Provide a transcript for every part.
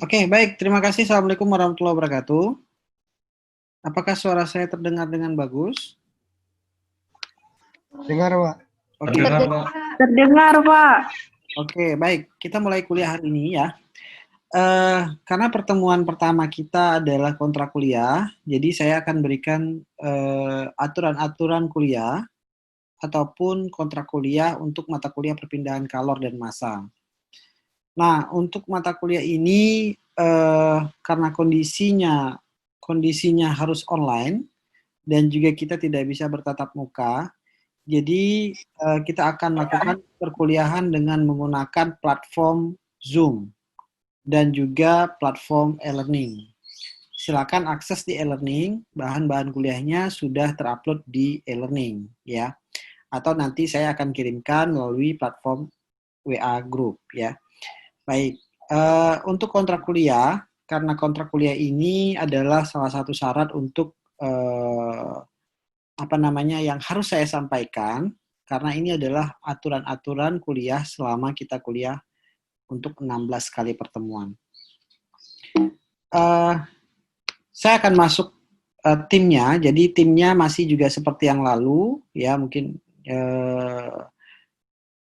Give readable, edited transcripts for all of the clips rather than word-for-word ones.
Oke, baik. Terima kasih. Assalamualaikum warahmatullahi wabarakatuh. Apakah suara saya terdengar dengan bagus? Dengar, Pak. Oke. Terdengar, Pak. Terdengar, Pak. Oke, baik. Kita mulai kuliah hari ini ya. Karena pertemuan pertama kita adalah kontrak kuliah, jadi saya akan berikan aturan-aturan kuliah ataupun kontrak kuliah untuk mata kuliah perpindahan kalor dan massa. Nah, untuk mata kuliah ini karena kondisinya harus online dan juga kita tidak bisa bertatap muka, jadi kita akan melakukan perkuliahan dengan menggunakan platform Zoom dan juga platform e-learning. Silakan akses di e-learning, bahan-bahan kuliahnya sudah terupload di e-learning ya. Atau nanti saya akan kirimkan melalui platform WA group ya. Baik, untuk kontrak kuliah, karena kontrak kuliah ini adalah salah satu syarat untuk yang harus saya sampaikan, karena ini adalah aturan-aturan kuliah selama kita kuliah untuk 16 kali pertemuan. Saya akan masuk timnya, jadi timnya masih juga seperti yang lalu, ya mungkin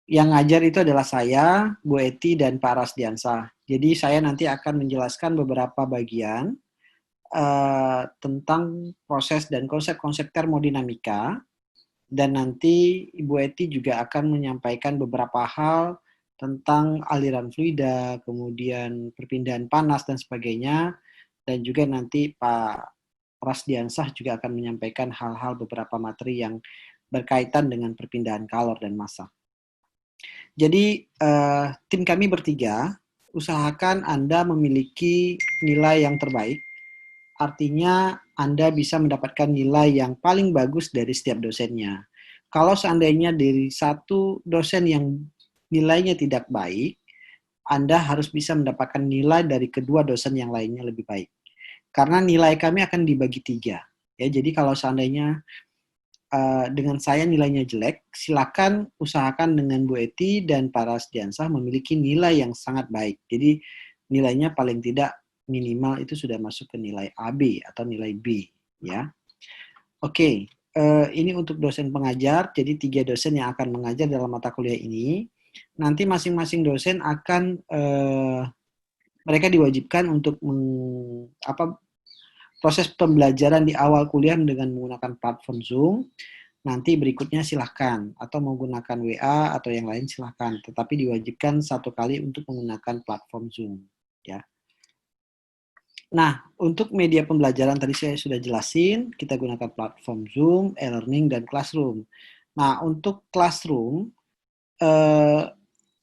yang ngajar itu adalah saya, Bu Eti, dan Pak Rasdiansah. Jadi saya nanti akan menjelaskan beberapa bagian tentang proses dan konsep-konsep termodinamika, dan nanti Ibu Eti juga akan menyampaikan beberapa hal tentang aliran fluida, kemudian perpindahan panas dan sebagainya, dan juga nanti Pak Rasdiansah juga akan menyampaikan hal-hal beberapa materi yang berkaitan dengan perpindahan kalor dan massa. Jadi tim kami bertiga, usahakan Anda memiliki nilai yang terbaik, artinya Anda bisa mendapatkan nilai yang paling bagus dari setiap dosennya. Kalau seandainya dari satu dosen yang nilainya tidak baik, Anda harus bisa mendapatkan nilai dari kedua dosen yang lainnya lebih baik. Karena nilai kami akan dibagi 3. Ya, jadi kalau seandainya dengan saya nilainya jelek, silakan usahakan dengan Bu Eti dan Pak Rasdiansah memiliki nilai yang sangat baik. Jadi nilainya paling tidak minimal itu sudah masuk ke nilai AB atau nilai B, ya. Oke, ini untuk dosen pengajar. Jadi 3 dosen yang akan mengajar dalam mata kuliah ini. Nanti masing-masing dosen akan mereka diwajibkan untuk proses pembelajaran di awal kuliah dengan menggunakan platform Zoom. Nanti berikutnya silahkan, atau menggunakan WA atau yang lain silahkan. Tetapi diwajibkan 1 kali untuk menggunakan platform Zoom. Ya. Nah, untuk media pembelajaran tadi saya sudah jelasin, kita gunakan platform Zoom, e-learning, dan Classroom. Nah, untuk Classroom,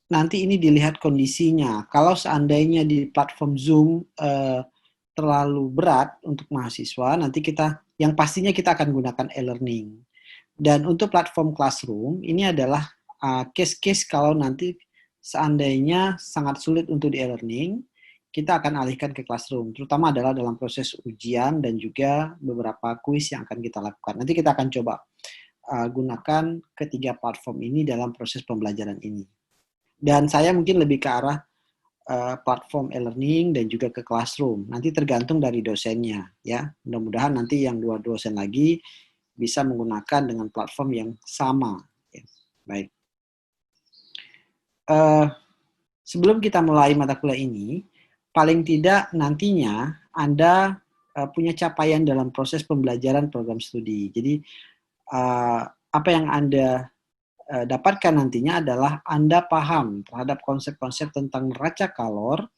nanti ini dilihat kondisinya. Kalau seandainya di platform Zoom terlalu berat untuk mahasiswa, nanti yang pastinya kita akan gunakan e-learning. Dan untuk platform Classroom, ini adalah case-case kalau nanti seandainya sangat sulit untuk di e-learning, kita akan alihkan ke Classroom, terutama adalah dalam proses ujian dan juga beberapa kuis yang akan kita lakukan. Nanti kita akan coba gunakan ketiga platform ini dalam proses pembelajaran ini. Dan saya mungkin lebih ke arah platform e-learning dan juga ke Classroom. Nanti tergantung dari dosennya, ya. Mudah-mudahan nanti yang 2 dosen lagi bisa menggunakan dengan platform yang sama. Ya. Baik. Sebelum kita mulai mata kuliah ini, paling tidak nantinya Anda punya capaian dalam proses pembelajaran program studi. Jadi apa yang Anda dapatkan nantinya adalah Anda paham terhadap konsep-konsep tentang neraca kalor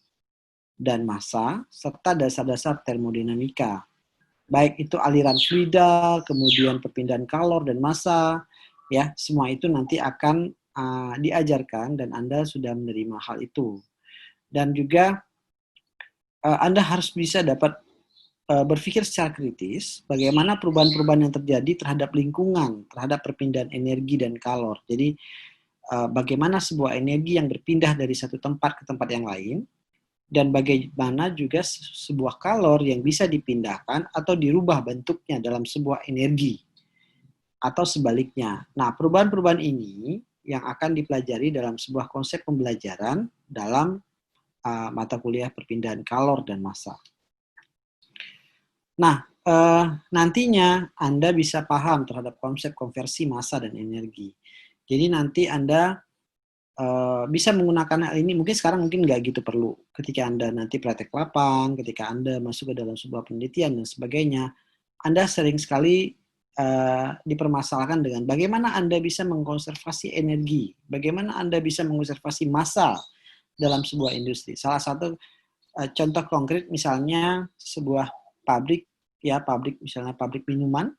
dan massa, serta dasar-dasar termodinamika. Baik itu aliran fluida, kemudian perpindahan kalor dan massa, ya, semua itu nanti akan diajarkan dan Anda sudah menerima hal itu. Dan juga Anda harus bisa dapat berpikir secara kritis bagaimana perubahan-perubahan yang terjadi terhadap lingkungan, terhadap perpindahan energi dan kalor. Jadi bagaimana sebuah energi yang berpindah dari satu tempat ke tempat yang lain, dan bagaimana juga sebuah kalor yang bisa dipindahkan atau dirubah bentuknya dalam sebuah energi, atau sebaliknya. Nah, perubahan-perubahan ini yang akan dipelajari dalam sebuah konsep pembelajaran dalam mata kuliah perpindahan kalor dan massa. Nah, nantinya Anda bisa paham terhadap konsep konversi massa dan energi. Jadi nanti Anda bisa menggunakan hal ini, mungkin sekarang mungkin nggak gitu perlu. Ketika Anda nanti praktek lapang, ketika Anda masuk ke dalam sebuah penelitian dan sebagainya, Anda sering sekali dipermasalahkan dengan bagaimana Anda bisa mengkonservasi energi, bagaimana Anda bisa mengonservasi massa dalam sebuah industri. Salah satu contoh konkret misalnya sebuah pabrik, ya pabrik misalnya pabrik minuman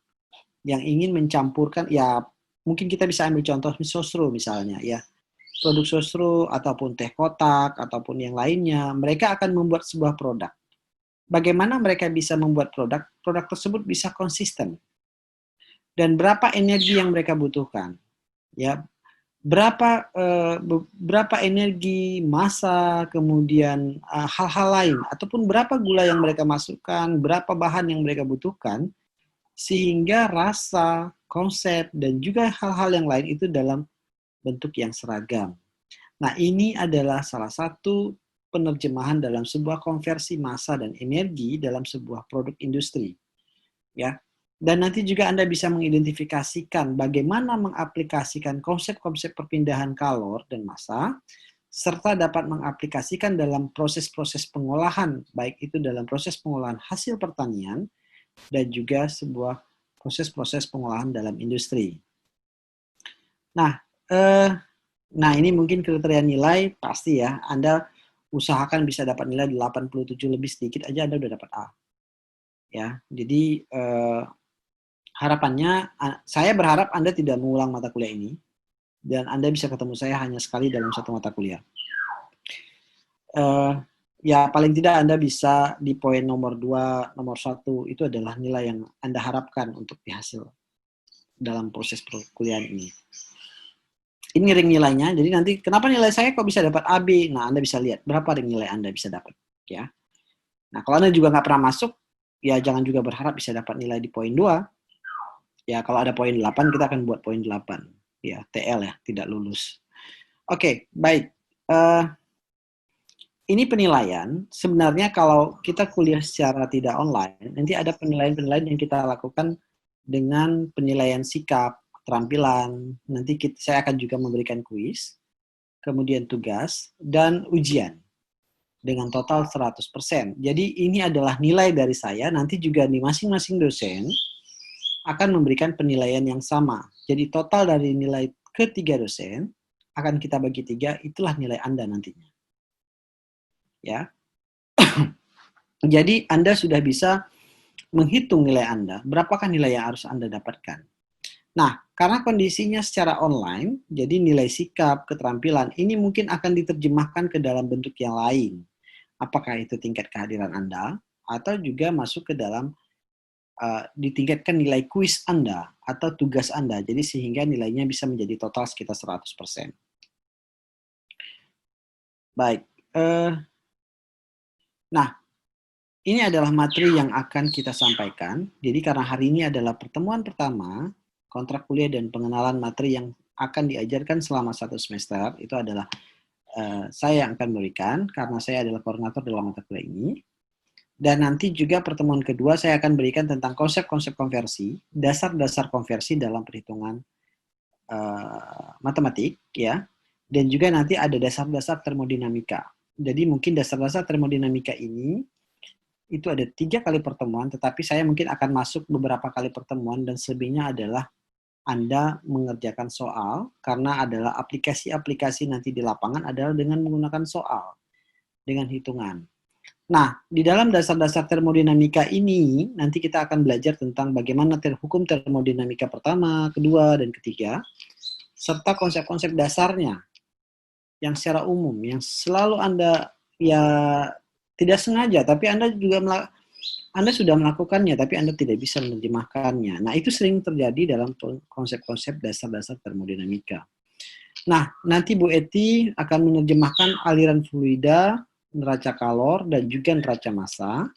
yang ingin mencampurkan, ya mungkin kita bisa ambil contoh sosro misalnya, ya produk sosro ataupun teh kotak ataupun yang lainnya, mereka akan membuat sebuah produk. Bagaimana mereka bisa membuat produk tersebut bisa konsisten dan berapa energi yang mereka butuhkan, ya berapa energi, massa, kemudian hal-hal lain ataupun berapa gula yang mereka masukkan, berapa bahan yang mereka butuhkan, sehingga rasa, konsep dan juga hal-hal yang lain itu dalam bentuk yang seragam. Nah, ini adalah salah satu penerjemahan dalam sebuah konversi massa dan energi dalam sebuah produk industri. Ya. Dan nanti juga Anda bisa mengidentifikasikan bagaimana mengaplikasikan konsep-konsep perpindahan kalor dan massa, serta dapat mengaplikasikan dalam proses-proses pengolahan, baik itu dalam proses pengolahan hasil pertanian dan juga sebuah proses-proses pengolahan dalam industri. Nah, ini mungkin kriteria nilai pasti ya, Anda usahakan bisa dapat nilai 87 lebih sedikit aja Anda udah dapat A. Ya, jadi harapannya, saya berharap Anda tidak mengulang mata kuliah ini, dan Anda bisa ketemu saya hanya sekali dalam satu mata kuliah. Ya, paling tidak Anda bisa di poin nomor 2, nomor 1, itu adalah nilai yang Anda harapkan untuk dihasil dalam proses perkuliahan ini. Ini ring nilainya, jadi nanti kenapa nilai saya kok bisa dapat AB? Nah, Anda bisa lihat berapa ring nilai Anda bisa dapat. Ya. Nah, kalau Anda juga nggak pernah masuk, ya jangan juga berharap bisa dapat nilai di poin 2. Ya, kalau ada poin 8, kita akan buat poin 8. Ya, TL ya, tidak lulus. Oke, baik. Ini penilaian, sebenarnya kalau kita kuliah secara tidak online, nanti ada penilaian-penilaian yang kita lakukan dengan penilaian sikap, keterampilan, nanti saya akan juga memberikan kuis, kemudian tugas, dan ujian dengan total 100%. Jadi ini adalah nilai dari saya, nanti juga di masing-masing dosen akan memberikan penilaian yang sama. Jadi total dari nilai ketiga dosen akan kita bagi 3, itulah nilai Anda nantinya. Ya. Jadi Anda sudah bisa menghitung nilai Anda, berapakah nilai yang harus Anda dapatkan. Nah, karena kondisinya secara online, jadi nilai sikap, keterampilan, ini mungkin akan diterjemahkan ke dalam bentuk yang lain. Apakah itu tingkat kehadiran Anda, atau juga masuk ke dalam ditingkatkan nilai kuis Anda atau tugas Anda, jadi sehingga nilainya bisa menjadi total sekitar 100%. Baik, nah ini adalah materi yang akan kita sampaikan, jadi karena hari ini adalah pertemuan pertama, kontrak kuliah dan pengenalan materi yang akan diajarkan selama 1 semester, itu adalah saya yang akan memberikan, karena saya adalah koordinator dalam mata kuliah ini. Dan nanti juga pertemuan kedua saya akan berikan tentang konsep-konsep konversi, dasar-dasar konversi dalam perhitungan matematik, ya. Dan juga nanti ada dasar-dasar termodinamika. Jadi mungkin dasar-dasar termodinamika ini itu ada 3 kali pertemuan, tetapi saya mungkin akan masuk beberapa kali pertemuan dan selebihnya adalah Anda mengerjakan soal, karena adalah aplikasi-aplikasi nanti di lapangan adalah dengan menggunakan soal, dengan hitungan. Nah, di dalam dasar-dasar termodinamika ini, nanti kita akan belajar tentang bagaimana hukum termodinamika pertama, kedua, dan ketiga, serta konsep-konsep dasarnya yang secara umum, yang selalu Anda ya tidak sengaja, tapi Anda sudah melakukannya, tapi Anda tidak bisa menerjemahkannya. Nah, itu sering terjadi dalam konsep-konsep dasar-dasar termodinamika. Nah, nanti Bu Eti akan menerjemahkan aliran fluida, neraca kalor, dan juga neraca massa,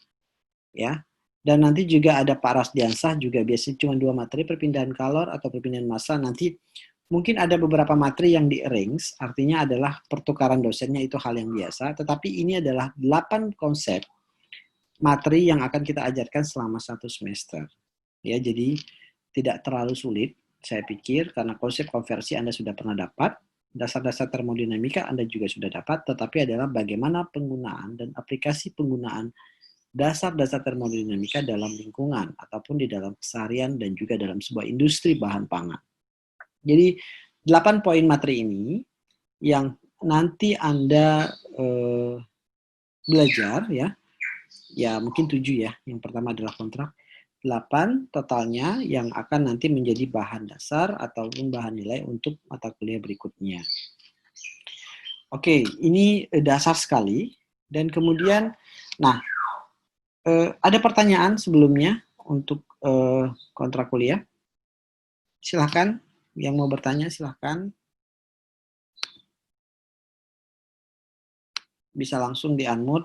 ya. Dan nanti juga ada Pak Rasdiansah, juga biasanya cuma 2 materi, perpindahan kalor atau perpindahan massa. Nanti Mungkin ada beberapa materi yang di-arrange, artinya adalah pertukaran dosennya itu hal yang biasa, tetapi ini adalah 8 konsep materi yang akan kita ajarkan selama 1 semester. Ya, jadi tidak terlalu sulit, saya pikir, karena konsep konversi Anda sudah pernah dapat, dasar-dasar termodinamika Anda juga sudah dapat, tetapi adalah bagaimana penggunaan dan aplikasi penggunaan dasar-dasar termodinamika dalam lingkungan, ataupun di dalam keseharian dan juga dalam sebuah industri bahan pangan. Jadi 8 poin materi ini yang nanti Anda belajar ya mungkin 7 ya. Yang pertama adalah kontrak. 8 totalnya yang akan nanti menjadi bahan dasar ataupun bahan nilai untuk mata kuliah berikutnya. Oke, ini dasar sekali. Dan kemudian, nah, ada pertanyaan sebelumnya untuk kontrak kuliah? Silahkan. Yang mau bertanya silahkan. Bisa langsung di-unmute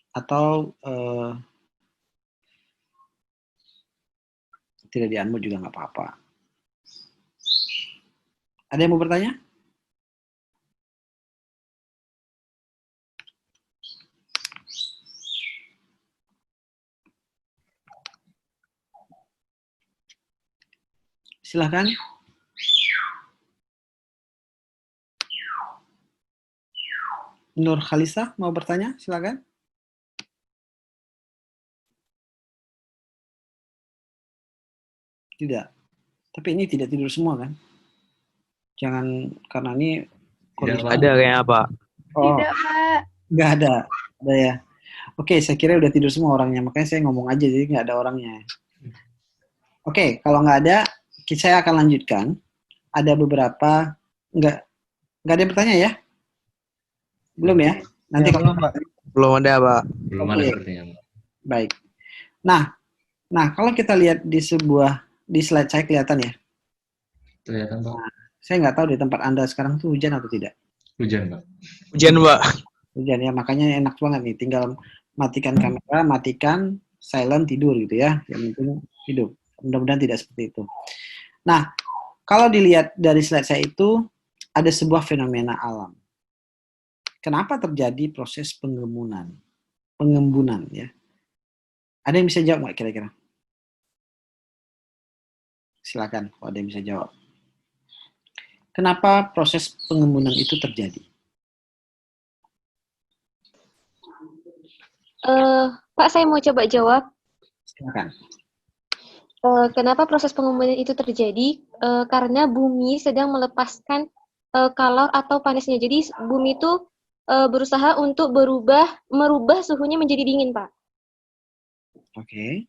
atau tidak di-unmute juga nggak apa-apa. Ada yang mau bertanya? Silahkan. Nur Khalisa mau bertanya? Silahkan. Tidak. Tapi ini tidak tidur semua kan? Jangan, karena ini Tidak ada kayaknya, Pak. Oh, Tidak, Pak. nggak ada. Ada ya. Oke, saya kira udah tidur semua orangnya. Makanya saya ngomong aja, jadi nggak ada orangnya. Oke, kalau nggak ada, saya akan lanjutkan. Ada beberapa, nggak ada yang bertanya ya? Belum ya? Nanti Ya, kalau belum, Pak. Belum ada, Pak. Belum ada sepertinya. Baik. Nah, kalau kita lihat di slide saya kelihatan ya? Kelihatan, Pak. Saya nggak tahu di tempat Anda sekarang tuh hujan atau tidak. Hujan, Pak. Hujan, Pak. Hujan ya, makanya enak banget nih. Tinggal matikan kamera, matikan, silent, tidur gitu ya. Yang penting hidup. Mudah-mudahan tidak seperti itu. Nah, kalau dilihat dari slide saya itu, ada sebuah fenomena alam. Kenapa terjadi proses pengembunan ya? Ada yang bisa jawab nggak kira-kira? Silakan, kalau ada yang bisa jawab. Kenapa proses pengembunan itu terjadi? Pak, saya mau coba jawab. Silakan. Kenapa proses pengembunan itu terjadi? Karena bumi sedang melepaskan kalor atau panasnya. Jadi bumi itu berusaha untuk merubah suhunya menjadi dingin, Pak. Oke.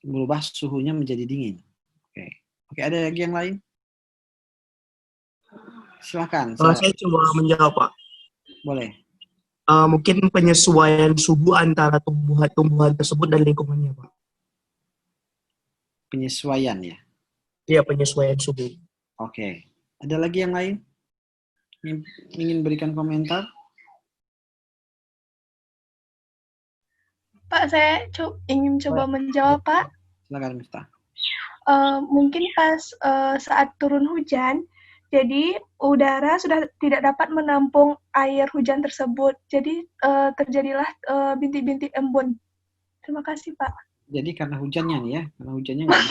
Merubah suhunya menjadi dingin. Oke, ada lagi yang lain? Silakan. Saya coba menjawab, Pak. Boleh. Mungkin penyesuaian suhu antara tumbuhan tersebut dan lingkungannya, Pak. Penyesuaian ya? Iya, penyesuaian suhu. Oke. Ada lagi yang lain? Ingin berikan komentar? Pak, saya ingin coba menjawab, Pak. Silakan, Miftah. Mungkin pas saat turun hujan, jadi udara sudah tidak dapat menampung air hujan tersebut. Jadi terjadilah bintik-bintik embun. Terima kasih, Pak. Jadi karena hujannya nih ya, karena hujannya nggak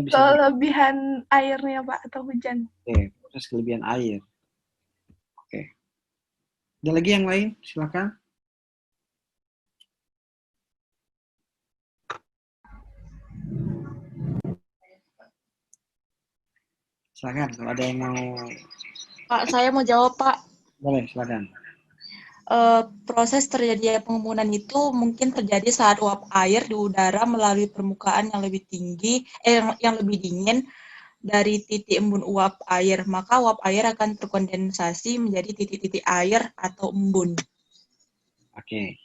bisa. Kelebihan airnya, Pak, atau hujan. Oke, proses kelebihan air. Oke. Ada lagi yang lain? Silakan. Silakan, kalau ada yang mau. Pak, saya mau jawab, Pak. Boleh, silakan. Proses terjadinya pengembunan itu mungkin terjadi saat uap air di udara melalui permukaan yang lebih tinggi, yang lebih dingin dari titik embun uap air. Maka uap air akan terkondensasi menjadi titik-titik air atau embun. Oke.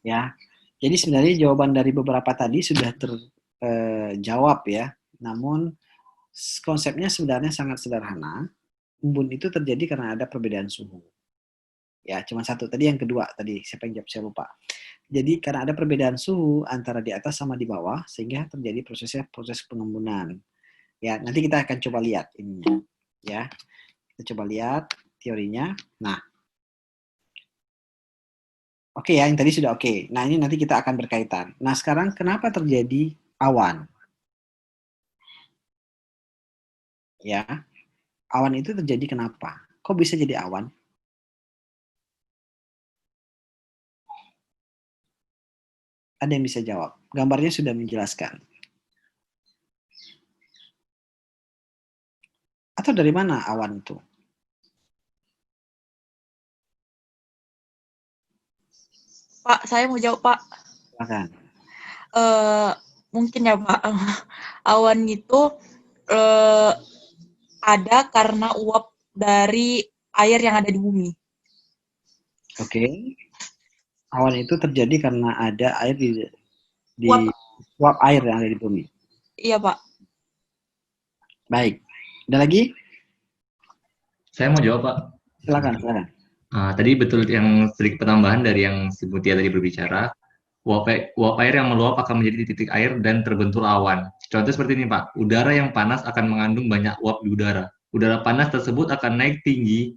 Ya. Jadi sebenarnya jawaban dari beberapa tadi sudah terjawab ya. Namun konsepnya sebenarnya sangat sederhana. Embun itu terjadi karena ada perbedaan suhu. Ya, cuma satu. Tadi yang kedua, tadi siapa yang jawab, saya lupa. Jadi karena ada perbedaan suhu antara di atas sama di bawah, sehingga terjadi proses pengembunan. Ya, nanti kita akan coba lihat ininya. Ya, kita coba lihat teorinya. Nah, oke ya, yang tadi sudah oke. Nah, ini nanti kita akan berkaitan. Nah, sekarang kenapa terjadi awan? Ya, awan itu terjadi kenapa? Kok bisa jadi awan? Ada yang bisa jawab? Gambarnya sudah menjelaskan. Atau dari mana awan itu? Pak, saya mau jawab, Pak. Silakan. Mungkin ya, Pak. Awan itu ada karena uap dari air yang ada di bumi. Oke. Awan itu terjadi karena ada air di Uap. uap air yang ada di bumi. Iya, Pak. Baik. Ada lagi? Saya mau jawab, Pak. Silakan. Tadi betul yang sedikit penambahan dari yang si Mutia tadi berbicara. Uap air yang meluap akan menjadi titik air dan terbentuk awan. Contoh seperti ini, Pak. Udara yang panas akan mengandung banyak uap di udara. Udara panas tersebut akan naik tinggi,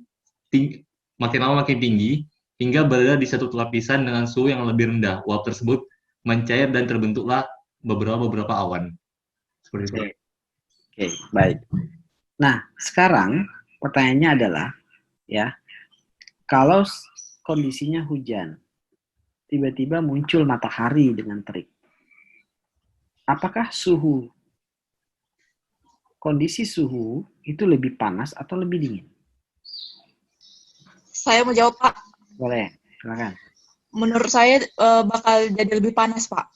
makin lama makin tinggi, hingga berada di satu lapisan dengan suhu yang lebih rendah. Uap tersebut mencair dan terbentuklah beberapa awan. Seperti itu. Oke, baik. Nah, sekarang pertanyaannya adalah, ya, kalau kondisinya hujan, tiba-tiba muncul matahari dengan terik, apakah kondisi suhu itu lebih panas atau lebih dingin? Saya mau jawab, Pak. Boleh, silakan. Menurut saya bakal jadi lebih panas, Pak.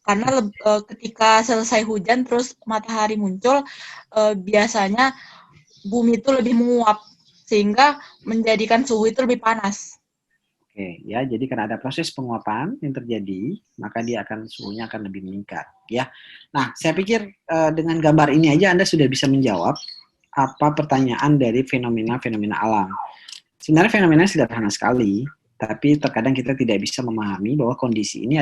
Karena ketika selesai hujan terus matahari muncul, biasanya bumi itu lebih menguap sehingga menjadikan suhu itu lebih panas. Oke, ya, jadi karena ada proses penguapan yang terjadi, maka suhunya akan lebih meningkat, ya. Nah, saya pikir dengan gambar ini aja Anda sudah bisa menjawab apa pertanyaan dari fenomena-fenomena alam. Sebenarnya fenomena sederhana sekali, tapi terkadang kita tidak bisa memahami bahwa kondisi ini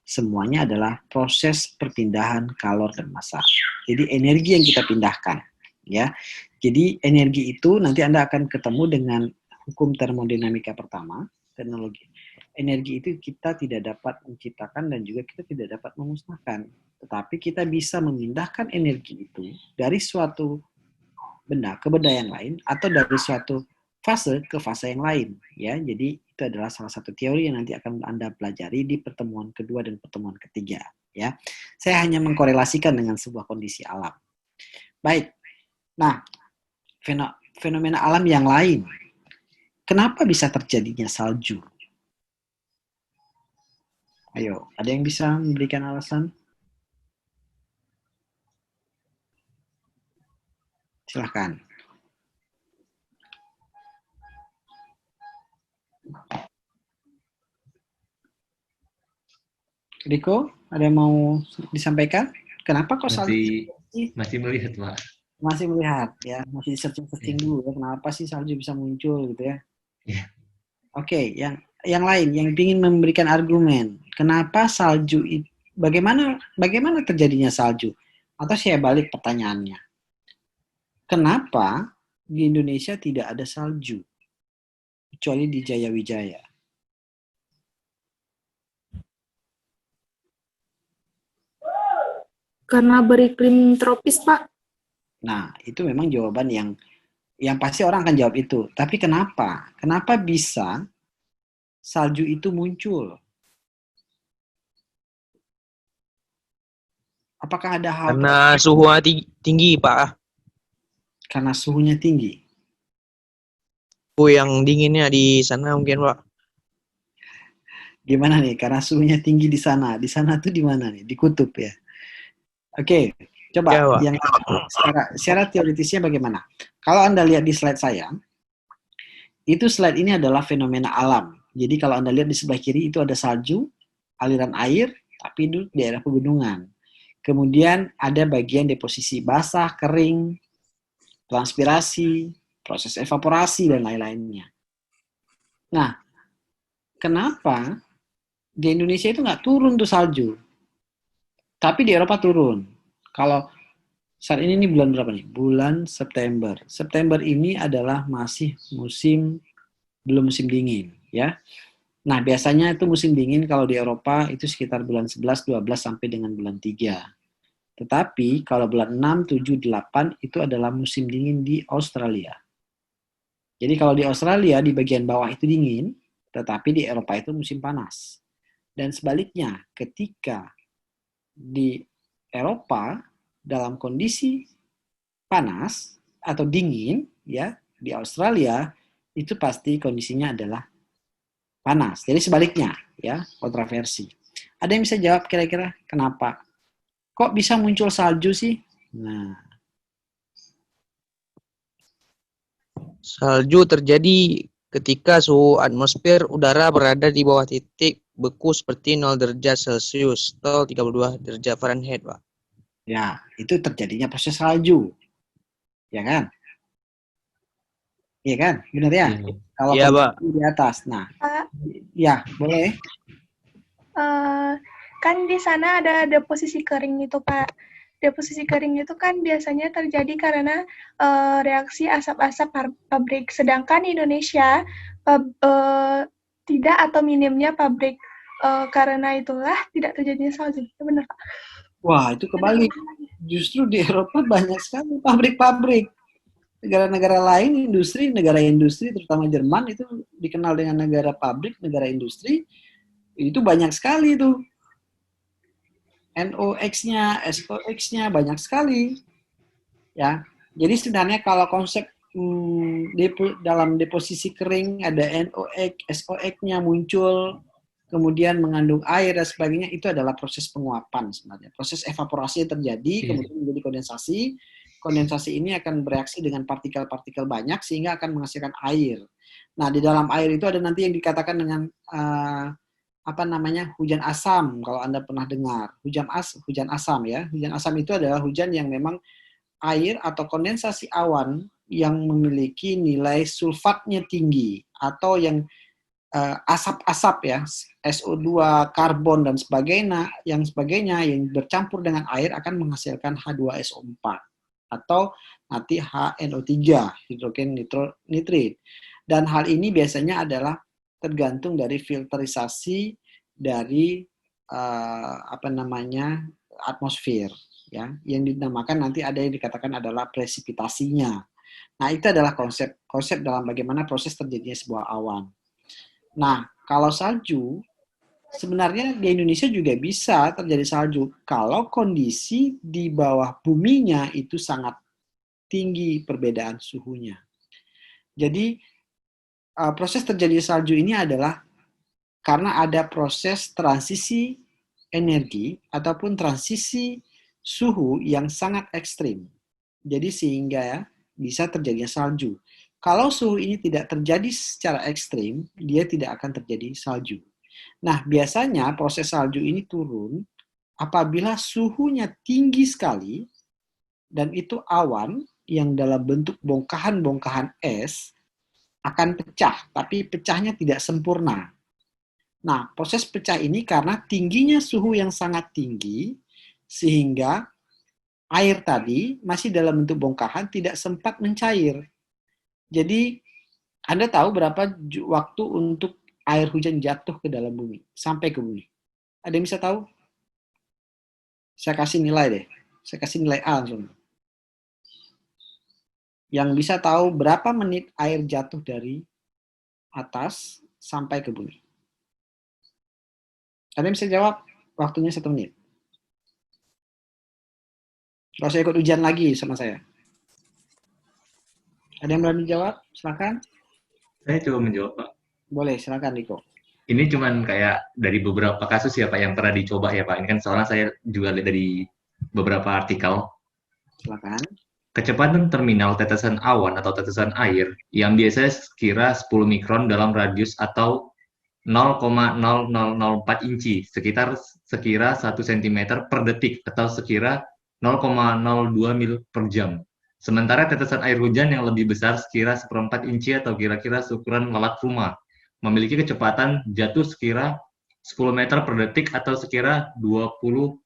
semuanya adalah proses perpindahan kalor dan massa. Jadi energi yang kita pindahkan, ya. Jadi energi itu nanti Anda akan ketemu dengan hukum termodinamika pertama, teknologi. Energi itu kita tidak dapat menciptakan dan juga kita tidak dapat memusnahkan. Tetapi kita bisa memindahkan energi itu dari suatu benda ke benda yang lain atau dari suatu fase ke fase yang lain, ya. Jadi itu adalah salah satu teori yang nanti akan Anda pelajari di pertemuan kedua dan pertemuan ketiga, ya. Saya hanya mengkorelasikan dengan sebuah kondisi alam. Baik. Nah, fenomena alam yang lain. Kenapa bisa terjadinya salju? Ayo, ada yang bisa memberikan alasan? Silahkan. Riko, ada yang mau disampaikan? Kenapa kok salju? Masih melihat, Pak. Masih melihat, ya. Masih searching dulu ya. Kenapa sih salju bisa muncul gitu ya? Yeah. Oke, yang lain yang ingin memberikan argumen. Kenapa salju itu? Bagaimana terjadinya salju? Atau saya balik pertanyaannya. Kenapa di Indonesia tidak ada salju? Kecuali di Jayawijaya. Karena beriklim tropis, Pak. Nah, itu memang jawaban yang pasti orang akan jawab itu. Tapi kenapa? Kenapa bisa salju itu muncul? Apakah ada hal Karena suhunya tinggi, Pak. Karena suhunya tinggi. Suhu yang dinginnya di sana mungkin, Pak. Gimana nih? Karena suhunya tinggi di sana. Di sana tuh di mana nih? Di kutub ya. Oke, coba Ya, yang secara teoritisnya bagaimana? Kalau Anda lihat di slide saya, itu slide ini adalah fenomena alam. Jadi kalau Anda lihat di sebelah kiri itu ada salju, aliran air, tapi itu daerah pegunungan. Kemudian ada bagian deposisi basah, kering, transpirasi, proses evaporasi, dan lain-lainnya. Nah, kenapa di Indonesia itu nggak turun tuh salju? Tapi di Eropa turun. Kalau Saat ini bulan berapa nih? Bulan September. September ini adalah masih belum musim dingin, ya. Nah, biasanya itu musim dingin kalau di Eropa itu sekitar bulan 11, 12 sampai dengan bulan 3. Tetapi kalau bulan 6, 7, 8 itu adalah musim dingin di Australia. Jadi kalau di Australia di bagian bawah itu dingin, tetapi di Eropa itu musim panas. Dan sebaliknya, ketika di Eropa dalam kondisi panas atau dingin, ya, di Australia itu pasti kondisinya adalah panas. Jadi sebaliknya, ya, kontroversi. Ada yang bisa jawab kira-kira kenapa? Kok bisa muncul salju sih? Nah, Salju terjadi ketika suhu atmosfer udara berada di bawah titik beku seperti 0 derajat Celcius atau 32 derajat Fahrenheit, Pak. ya, itu terjadinya proses salju. Ya kan? Iya kan? Benar ya? Iya. Kalau Iya, Pak. kondisi di atas. Nah, Pak, ya, boleh. kan di sana ada deposisi kering itu, Pak. Deposisi kering itu kan biasanya terjadi karena reaksi asap-asap pabrik. Sedangkan di Indonesia tidak atau minimnya pabrik. Karena itulah tidak terjadinya salju. Ya, benar, Pak. Wah, itu kebalik. Justru di Eropa banyak sekali pabrik-pabrik. Negara-negara lain, negara industri, terutama Jerman itu dikenal dengan negara pabrik, negara industri, itu banyak sekali itu. NOx-nya, SOx-nya banyak sekali. Ya, jadi sebenarnya kalau konsep dalam deposisi kering ada NOx, SOx-nya muncul, kemudian mengandung air dan sebagainya, itu adalah proses penguapan sebenarnya. Proses evaporasi yang terjadi, kemudian menjadi kondensasi. Kondensasi ini akan bereaksi dengan partikel-partikel banyak sehingga akan menghasilkan air. Nah, di dalam air itu ada nanti yang dikatakan dengan hujan asam, kalau Anda pernah dengar. Hujan asam ya. Hujan asam itu adalah hujan yang memang air atau kondensasi awan yang memiliki nilai sulfatnya tinggi atau yang asap-asap ya, SO2, karbon dan sebagainya yang bercampur dengan air akan menghasilkan H2SO4 atau nanti HNO3, hidrogen nitrit. Dan hal ini biasanya adalah tergantung dari filterisasi dari atmosfer ya, yang dinamakan nanti ada yang dikatakan adalah presipitasinya. Nah, itu adalah konsep dalam bagaimana proses terjadinya sebuah awan. Nah, kalau salju sebenarnya di Indonesia juga bisa terjadi salju kalau kondisi di bawah buminya itu sangat tinggi perbedaan suhunya. Jadi proses terjadi salju ini adalah karena ada proses transisi energi ataupun transisi suhu yang sangat ekstrim. Jadi sehingga ya, bisa terjadinya salju. Kalau suhu ini tidak terjadi secara ekstrim, dia tidak akan terjadi salju. Nah, biasanya proses salju ini turun apabila suhunya tinggi sekali dan itu awan yang dalam bentuk bongkahan-bongkahan es akan pecah, tapi pecahnya tidak sempurna. Nah, proses pecah ini karena tingginya suhu yang sangat tinggi, sehingga air tadi masih dalam bentuk bongkahan tidak sempat mencair. Jadi, Anda tahu berapa waktu untuk air hujan jatuh ke dalam bumi, sampai ke bumi? Ada yang bisa tahu? Saya kasih nilai deh. Saya kasih nilai A langsung. Yang bisa tahu berapa menit air jatuh dari atas sampai ke bumi. Ada yang bisa jawab? Waktunya 1 menit. Kalau saya ikut ujian lagi sama saya. Ada yang berani jawab? Silakan. Saya coba menjawab, Pak. Boleh, silakan Niko. Ini cuman kayak dari beberapa kasus ya, Pak, yang pernah dicoba ya, Pak. Ini kan soalnya saya juga lihat dari beberapa artikel. Silakan. Kecepatan terminal tetesan awan atau tetesan air yang biasanya sekira 10 mikron dalam radius atau 0,0004 inci, sekira 1 cm per detik atau sekira 0,02 mil per jam. Sementara tetesan air hujan yang lebih besar sekira 1/4 inci atau kira-kira seukuran lalat rumah, memiliki kecepatan jatuh sekira 10 meter per detik atau sekira 20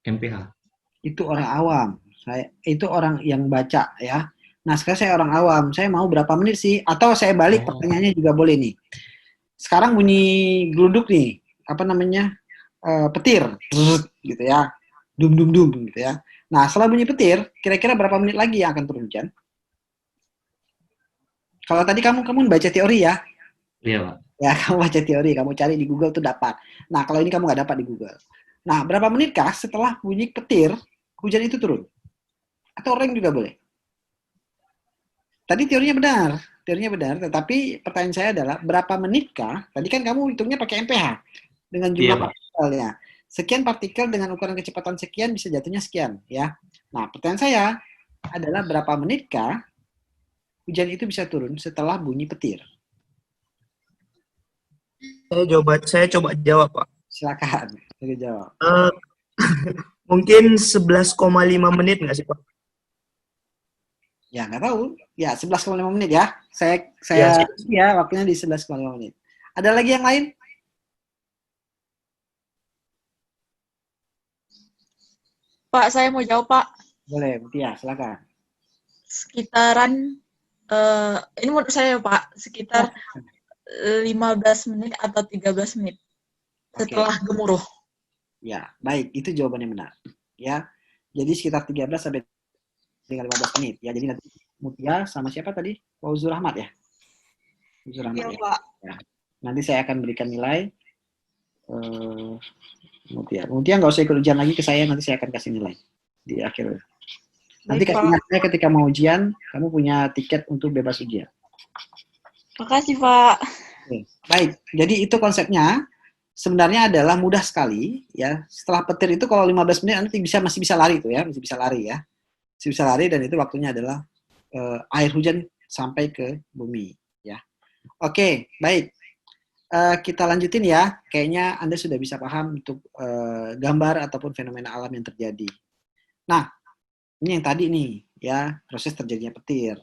mph. Itu orang awam. Saya itu orang yang baca ya. Nah, sekarang saya orang awam. Saya mau berapa menit sih? Atau saya balik pertanyaannya juga boleh nih. Sekarang bunyi geluduk nih, apa namanya? Petir, gitu ya. Dum dum dum gitu ya. Nah, setelah bunyi petir, kira-kira berapa menit lagi yang akan turun hujan? Kalau tadi kamu baca teori ya. Iya, Pak. Ya, kamu baca teori, kamu cari di Google tuh dapat. Nah, kalau ini kamu nggak dapat di Google. Nah, berapa menitkah setelah bunyi petir, hujan itu turun? Atau orang juga boleh? Tadi teorinya benar, tetapi pertanyaan saya adalah berapa menitkah? Tadi kan kamu hitungnya pakai MPH dengan jumlah Iya, Pak. partikelnya. Sekian partikel dengan ukuran kecepatan sekian bisa jatuhnya sekian, ya. Nah, pertanyaan saya adalah berapa menitkah hujan itu bisa turun setelah bunyi petir? Saya coba jawab, Pak. Silakan, saya jawab. Mungkin 11,5 menit nggak sih, Pak? Ya, nggak tahu. Ya, 11,5 menit ya. Saya Ya, ya waktunya di 11,5 menit. Ada lagi yang lain? Pak, saya mau jawab, Pak. Boleh, Mutia, silakan. Sekitaran, ini menurut saya, Pak, sekitar 15 menit atau 13 menit setelah gemuruh. Ya, baik. Itu jawabannya benar. Ya, jadi sekitar 13 sampai dengan 15 menit. Ya, jadi nanti Mutia sama siapa tadi? Fauzur Rahmat ya? Fauzur Rahmat Iya, ya. Pak. Ya. Nanti saya akan berikan nilai. Mutia nggak usah ikut ujian lagi ke saya, nanti saya akan kasih nilai di akhir. Nanti Baik, kasih Pak. ingat saya ketika mau ujian, kamu punya tiket untuk bebas ujian. Makasih, Pak. Oke. Baik, jadi itu konsepnya. Sebenarnya adalah mudah sekali ya. Setelah petir itu kalau 15 menit nanti masih bisa lari tuh ya, masih bisa lari ya. Masih bisa lari dan itu waktunya adalah air hujan sampai ke bumi ya. Oke, baik. Kita lanjutin ya. Kayaknya Anda sudah bisa paham untuk gambar ataupun fenomena alam yang terjadi. Nah, ini yang tadi nih ya, proses terjadinya petir.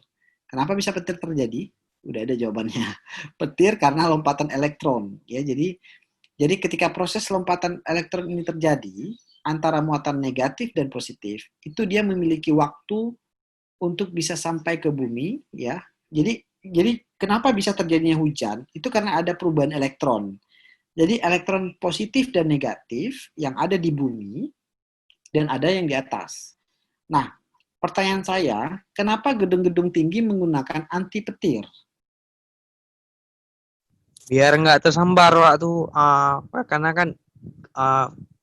Kenapa bisa petir terjadi? Udah ada jawabannya. Petir karena lompatan elektron ya. Jadi ketika proses lompatan elektron ini terjadi antara muatan negatif dan positif, itu dia memiliki waktu untuk bisa sampai ke bumi ya. Jadi kenapa bisa terjadinya hujan? Itu karena ada perubahan elektron. Jadi elektron positif dan negatif yang ada di bumi dan ada yang di atas. Nah, pertanyaan saya, kenapa gedung-gedung tinggi menggunakan anti petir? Biar nggak tersambar, Wak, tuh. Karena kan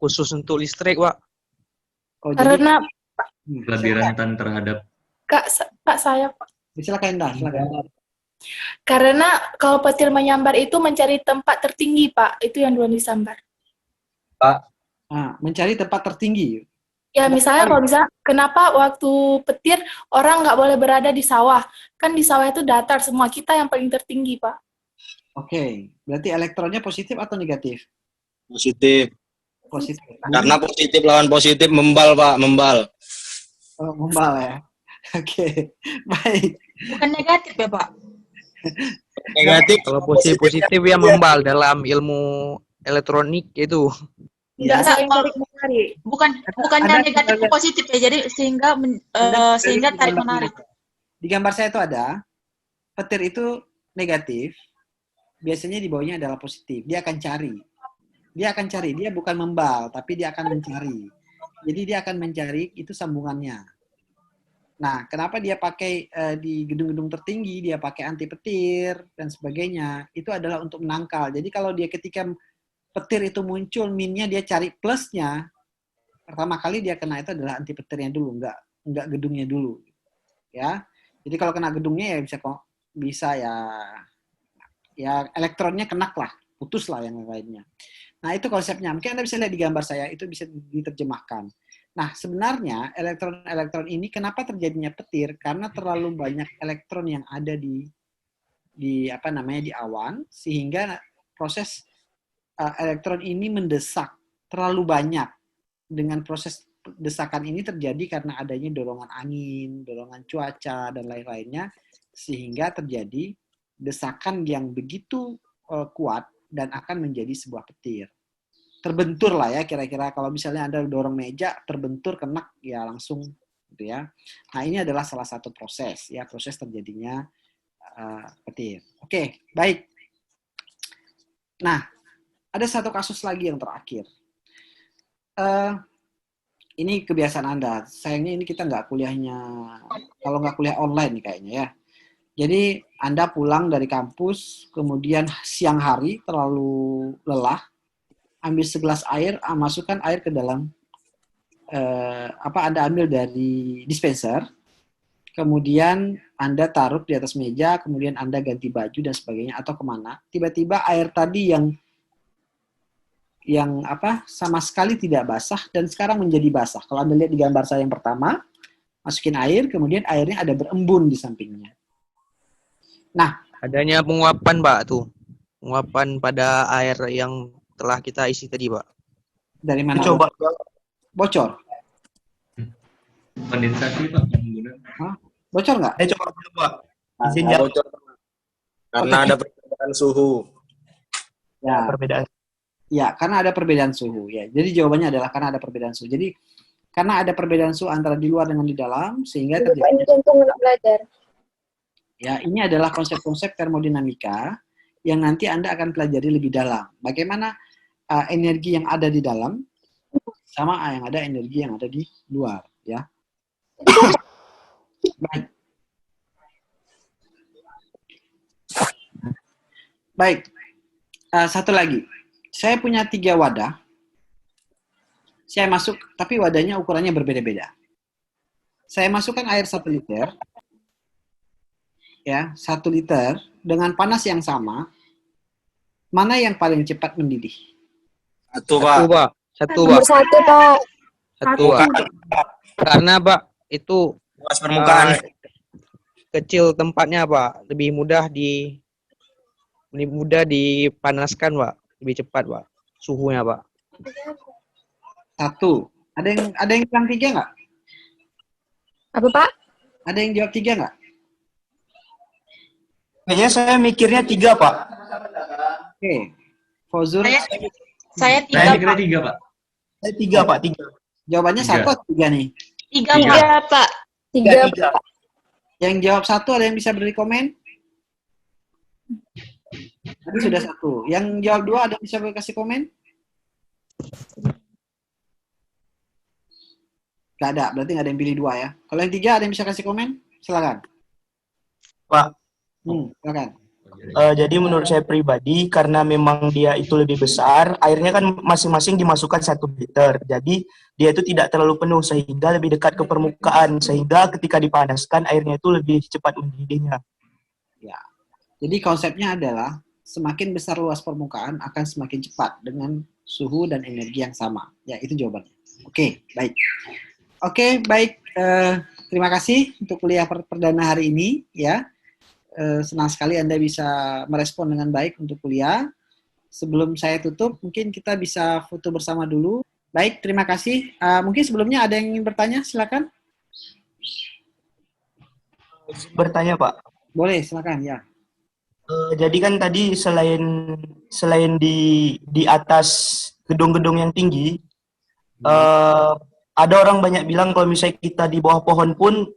khusus untuk listrik, Wak. Oh, Karena Lebih rentan terhadap Pak saya, Pak. silakan Indah, silakan. Karena kalau petir menyambar itu mencari tempat tertinggi, Pak. Itu yang duluan disambar. Nah, mencari tempat tertinggi. Ya, misalnya kalau bisa, kenapa waktu petir orang nggak boleh berada di sawah? Kan di sawah itu datar semua. Kita yang paling tertinggi, Pak. Oke, berarti elektronnya positif atau negatif? Positif. Positif. Karena positif lawan positif membal, Pak, membal. Oh, membal ya. Oke, baik. Bukan negatif ya, Pak? Negatif. Kalau positif ya membal dalam ilmu elektronik itu. Nggak Ya, saling tarik-menarik. Bukannya negatif ke positif ya, jadi sehingga tarik menarik. Di gambar saya itu ada petir itu negatif, biasanya di bawahnya adalah positif. Dia akan cari. Dia bukan membal, tapi dia akan mencari. Jadi dia akan mencari itu sambungannya. Nah, kenapa dia pakai di gedung-gedung tertinggi, dia pakai anti petir dan sebagainya, itu adalah untuk menangkal. Jadi kalau dia ketika petir itu muncul, minnya dia cari plusnya, pertama kali dia kena itu adalah anti petirnya dulu, enggak gedungnya dulu. Ya. Jadi kalau kena gedungnya ya bisa ya elektronnya kena lah, putus lah yang lainnya. Nah, itu konsepnya. Mungkin Anda bisa lihat di gambar saya, itu bisa diterjemahkan. Nah, sebenarnya elektron-elektron ini kenapa terjadinya petir? Karena terlalu banyak elektron yang ada di awan, sehingga proses elektron ini mendesak terlalu banyak. Dengan proses desakan ini terjadi karena adanya dorongan angin, dorongan cuaca, dan lain-lainnya, sehingga terjadi desakan yang begitu kuat dan akan menjadi sebuah petir. Terbentur lah ya kira-kira, kalau misalnya Anda dorong meja, terbentur, kena, ya langsung gitu ya. Nah, ini adalah salah satu proses ya, proses terjadinya petir. Oke, baik. Nah, ada satu kasus lagi yang terakhir. Ini kebiasaan Anda. Sayangnya ini kita nggak kuliahnya, kalau nggak kuliah online nih kayaknya ya. Jadi Anda pulang dari kampus, kemudian siang hari terlalu lelah, ambil segelas air, masukkan air ke dalam Anda ambil dari dispenser, kemudian Anda taruh di atas meja, kemudian Anda ganti baju dan sebagainya atau kemana. Tiba-tiba air tadi yang sama sekali tidak basah dan sekarang menjadi basah. Kalau Anda lihat di gambar saya yang pertama, masukin air, kemudian airnya ada berembun di sampingnya. Nah, adanya penguapan, Pak, tuh. Penguapan pada air yang telah kita isi tadi, Pak. Dari mana? Coba. Bocor? Kondensasi, Pak. Bocor nggak? Coba dulu, Pak. Izin Nggak jawab. bocor. Karena ada perbedaan suhu. Ya, Perbedaan. ya, karena ada perbedaan suhu. Ya, jadi jawabannya adalah karena ada perbedaan suhu. Jadi karena ada perbedaan suhu antara di luar dengan di dalam, sehingga terjadi. Ya, ini adalah konsep-konsep termodinamika yang nanti Anda akan pelajari lebih dalam. Bagaimana energi yang ada di dalam sama yang ada energi yang ada di luar, ya. Baik. Baik. Satu lagi. Saya punya 3 wadah. Saya masuk, tapi wadahnya ukurannya berbeda-beda. Saya masukkan air 1 liter. Ya, 1 liter dengan panas yang sama. Mana yang paling cepat mendidih? Satu, Pak. Satu, Pak. Satu, Pak. Satu, Pak. Karena, Pak, itu Luas permukaan. kecil tempatnya, Pak. Lebih mudah dipanaskan, Pak. Lebih cepat, Pak. Suhunya, Pak. 1. Ada yang bilang 3 nggak? Apa, Pak? Ada yang jawab 3 nggak? Kayaknya saya mikirnya 3, Pak. Oke. Fozur, Saya Saya 3, kira Pak. 3, Pak. Saya 3, Pak. 3. jawabannya 1 Tiga. atau 3 nih? 3, Pak. 3, Pak. 3, 3. Pak. Yang jawab 1 ada yang bisa beri komen? Tadi sudah 1. Yang jawab 2 ada yang bisa kasih komen? Gak ada, berarti nggak ada yang pilih 2 ya. Kalau yang 3 ada yang bisa kasih komen? Silakan. Pak. Silakan. Jadi menurut saya pribadi, karena memang dia itu lebih besar, airnya kan masing-masing dimasukkan 1 liter. Jadi dia itu tidak terlalu penuh sehingga lebih dekat ke permukaan. Sehingga ketika dipanaskan airnya itu lebih cepat mendidihnya. Ya. Jadi konsepnya adalah semakin besar luas permukaan akan semakin cepat dengan suhu dan energi yang sama. Ya, itu jawabannya. Oke, baik. Oke, baik. Terima kasih untuk kuliah perdana hari ini. Ya, senang sekali Anda bisa merespon dengan baik untuk kuliah. Sebelum saya tutup, mungkin kita bisa foto bersama dulu. Baik, terima kasih. Mungkin sebelumnya ada yang ingin bertanya, silakan. Bertanya, Pak. Boleh, silakan ya. Jadi kan tadi selain di atas gedung-gedung yang tinggi, ada orang banyak bilang kalau misalnya kita di bawah pohon pun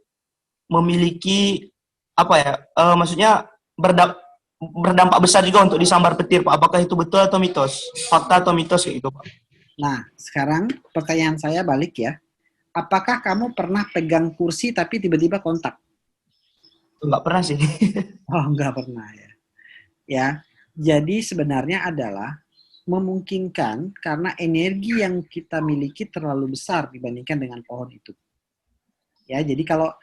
memiliki maksudnya berdampak besar juga untuk disambar petir, Pak. Apakah itu betul atau mitos? Fakta atau mitos kayak gitu, Pak? Nah, sekarang pertanyaan saya balik ya. Apakah kamu pernah pegang kursi tapi tiba-tiba kontak? Enggak pernah sih. Oh, enggak pernah ya. Ya, jadi sebenarnya adalah memungkinkan karena energi yang kita miliki terlalu besar dibandingkan dengan pohon itu. Ya, jadi kalau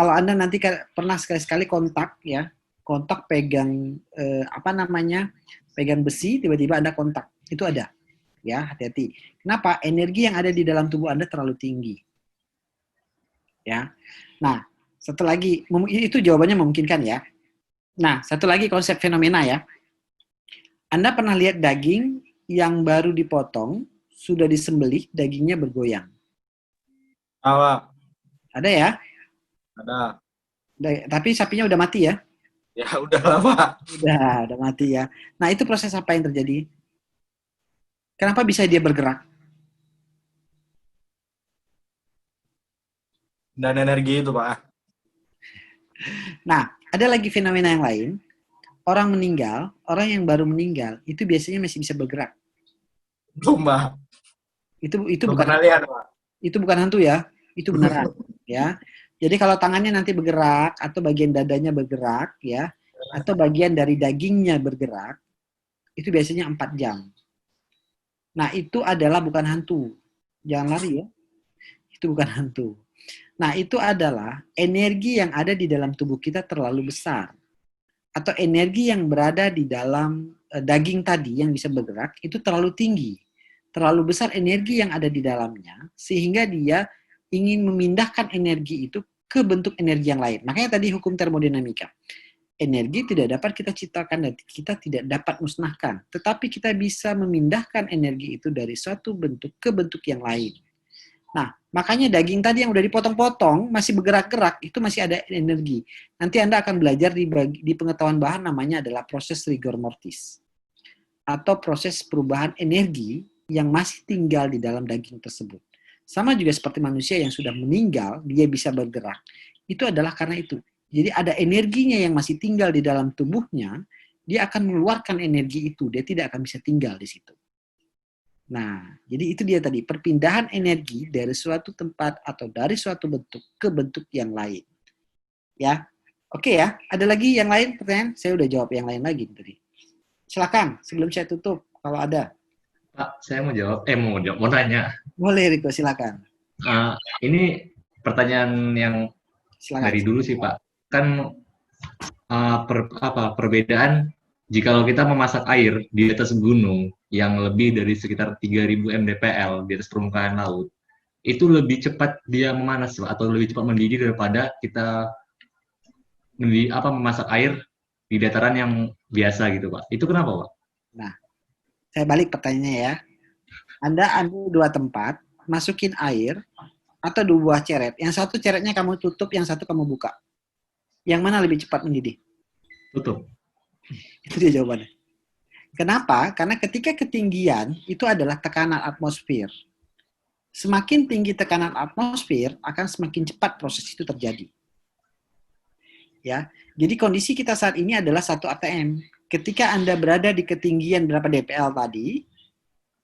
Anda nanti pernah sekali-sekali kontak ya, kontak pegang pegang besi, tiba-tiba Anda kontak, itu ada. Ya, hati-hati. Kenapa? Energi yang ada di dalam tubuh Anda terlalu tinggi. Ya. Nah, satu lagi, itu jawabannya memungkinkan ya. Nah, satu lagi konsep fenomena ya. Anda pernah lihat daging yang baru dipotong, sudah disembelih, dagingnya bergoyang. Ada ya? Ada. Tapi sapinya udah mati ya? Ya udah lah, Pak. Udah mati ya. Nah, itu proses apa yang terjadi? Kenapa bisa dia bergerak? Dan energi itu, Pak. Nah, ada lagi fenomena yang lain. Orang meninggal, orang yang baru meninggal, itu biasanya masih bisa bergerak. Belum, Pak. Itu Belum bukan pernah lihat, Pak. itu bukan hantu ya, itu beneran ya. Jadi kalau tangannya nanti bergerak atau bagian dadanya bergerak ya, atau bagian dari dagingnya bergerak, itu biasanya 4 jam. Nah, itu adalah bukan hantu. Jangan lari ya. Itu bukan hantu. Nah, itu adalah energi yang ada di dalam tubuh kita terlalu besar. Atau energi yang berada di dalam daging tadi yang bisa bergerak itu terlalu tinggi. Terlalu besar energi yang ada di dalamnya sehingga dia ingin memindahkan energi itu ke bentuk energi yang lain. Makanya tadi hukum termodinamika. Energi tidak dapat kita ciptakan dan kita tidak dapat musnahkan. Tetapi kita bisa memindahkan energi itu dari suatu bentuk ke bentuk yang lain. Nah, makanya daging tadi yang udah dipotong-potong masih bergerak-gerak, itu masih ada energi. Nanti Anda akan belajar di pengetahuan bahan namanya adalah proses rigor mortis. Atau proses perubahan energi yang masih tinggal di dalam daging tersebut. Sama juga seperti manusia yang sudah meninggal, dia bisa bergerak. Itu adalah karena itu. Jadi ada energinya yang masih tinggal di dalam tubuhnya, dia akan mengeluarkan energi itu, dia tidak akan bisa tinggal di situ. Nah, jadi itu dia tadi, perpindahan energi dari suatu tempat atau dari suatu bentuk ke bentuk yang lain. Ya, oke ya. Ada lagi yang lain pertanyaan? Saya udah jawab yang lain lagi tadi. Silakan, sebelum saya tutup, kalau ada. Pak, saya mau jawab, mau nanya. Boleh, Riko, silakan. Ini pertanyaan yang Silakan. dari dulu sih, Pak. Kan perbedaan jikalau kita memasak air di atas gunung yang lebih dari sekitar 3000 mdpl di atas permukaan laut, itu lebih cepat dia memanas, Pak, atau lebih cepat mendidih daripada kita memasak air di dataran yang biasa gitu, Pak. Itu kenapa, Pak? Nah, saya balik pertanyaannya ya. Anda ambil 2 tempat, masukin air atau 2 buah ceret. Yang satu ceretnya kamu tutup, yang satu kamu buka. Yang mana lebih cepat mendidih? Tutup. Itu dia jawabannya. Kenapa? Karena ketika ketinggian itu adalah tekanan atmosfer. Semakin tinggi tekanan atmosfer, akan semakin cepat proses itu terjadi. Ya, jadi kondisi kita saat ini adalah 1 atm. Ketika Anda berada di ketinggian berapa dpl tadi,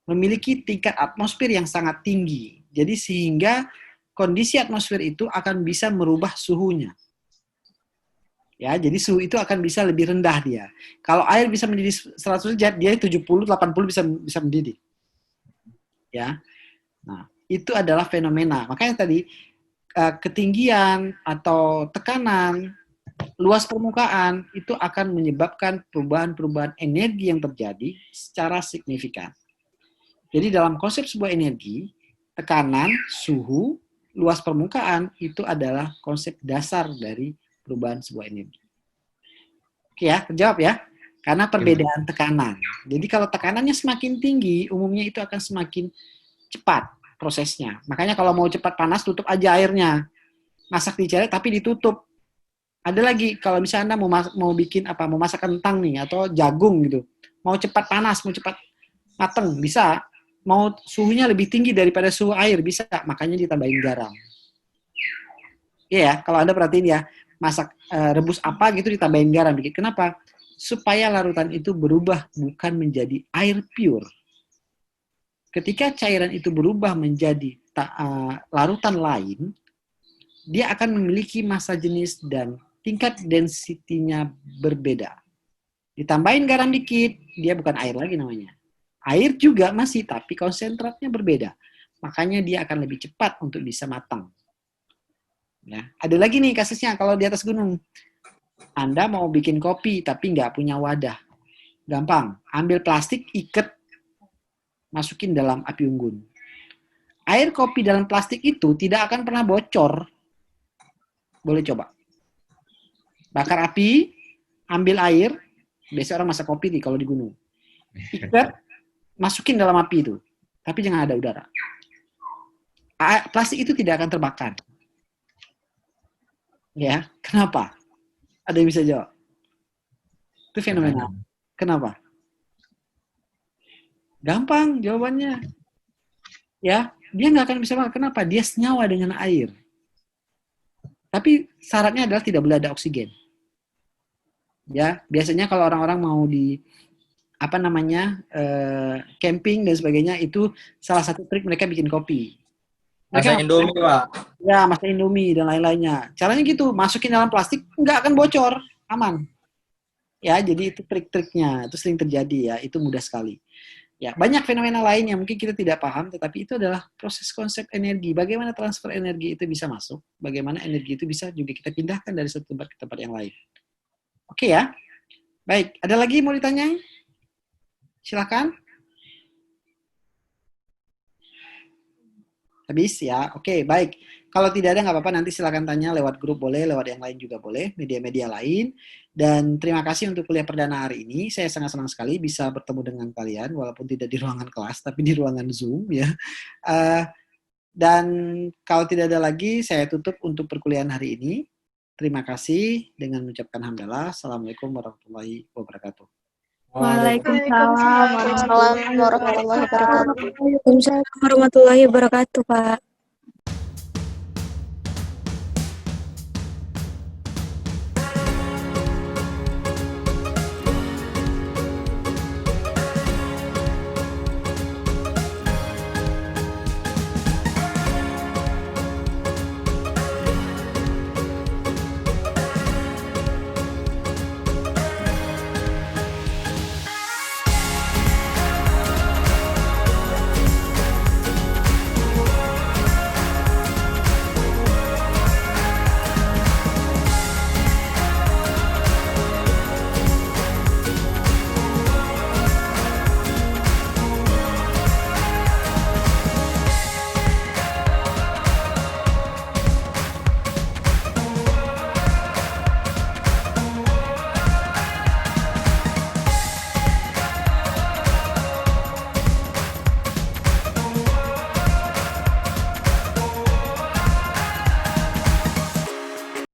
memiliki tingkat atmosfer yang sangat tinggi. Jadi sehingga kondisi atmosfer itu akan bisa merubah suhunya. Ya, jadi suhu itu akan bisa lebih rendah dia. Kalau air bisa mendidih 100 derajat, dia 70, 80 bisa mendidih. Ya. Nah, itu adalah fenomena. Makanya tadi ketinggian atau tekanan, luas permukaan itu akan menyebabkan perubahan-perubahan energi yang terjadi secara signifikan. Jadi dalam konsep sebuah energi, tekanan, suhu, luas permukaan itu adalah konsep dasar dari perubahan sebuah energi. Oke ya, terjawab ya. Karena perbedaan tekanan. Jadi kalau tekanannya semakin tinggi, umumnya itu akan semakin cepat prosesnya. Makanya kalau mau cepat panas, tutup aja airnya. Masak di ceret tapi ditutup. Ada lagi kalau misalnya Anda mau bikin mau masak kentang nih atau jagung gitu. Mau cepat panas, mau cepat mateng, bisa. Mau suhunya lebih tinggi daripada suhu air, bisa. Makanya ditambahin garam. Iya ya, kalau Anda perhatiin ya, masak rebus apa gitu ditambahin garam dikit. Kenapa? Supaya larutan itu berubah bukan menjadi air pure. Ketika cairan itu berubah menjadi larutan lain, dia akan memiliki massa jenis dan tingkat density-nya berbeda. Ditambahin garam dikit, dia bukan air lagi namanya. Air juga masih, tapi konsentratnya berbeda. Makanya dia akan lebih cepat untuk bisa matang. Ya. Ada lagi nih kasusnya kalau di atas gunung. Anda mau bikin kopi tapi nggak punya wadah. Gampang, ambil plastik, ikat, masukin dalam api unggun. Air kopi dalam plastik itu tidak akan pernah bocor. Boleh coba. Bakar api, ambil air, biasa orang masak kopi nih kalau di gunung. Ikat, masukin dalam api itu. Tapi jangan ada udara. Plastik itu tidak akan terbakar. Ya, kenapa? Ada yang bisa jawab? Itu fenomena. Kenapa? Gampang jawabannya. Ya, dia nggak akan bisa makan. Kenapa? Dia senyawa dengan air. Tapi syaratnya adalah tidak boleh ada oksigen. Ya, biasanya kalau orang-orang mau di camping dan sebagainya, itu salah satu trik mereka bikin kopi. Masak Indomie, Pak. Ya, masak Indomie dan lain-lainnya. Caranya gitu, masukin dalam plastik, nggak akan bocor, aman. Ya, jadi itu trik-triknya, itu sering terjadi ya, itu mudah sekali. Ya, banyak fenomena lain yang mungkin kita tidak paham, tetapi itu adalah proses konsep energi. Bagaimana transfer energi itu bisa masuk, bagaimana energi itu bisa juga kita pindahkan dari satu tempat ke tempat yang lain. Oke ya, baik. Ada lagi mau ditanya? Silakan. Habis ya, oke, baik. Kalau tidak ada nggak apa-apa, nanti silakan tanya lewat grup boleh, lewat yang lain juga boleh, media-media lain. Dan terima kasih untuk kuliah perdana hari ini. Saya sangat senang sekali bisa bertemu dengan kalian, walaupun tidak di ruangan kelas, tapi di ruangan Zoom ya. Dan kalau tidak ada lagi, saya tutup untuk perkuliahan hari ini. Terima kasih dengan mengucapkan hamdalah. Assalamualaikum warahmatullahi wabarakatuh. Waalaikumsalam warahmatullahi wabarakatuh. Waalaikumsalam warahmatullahi wabarakatuh, Pak.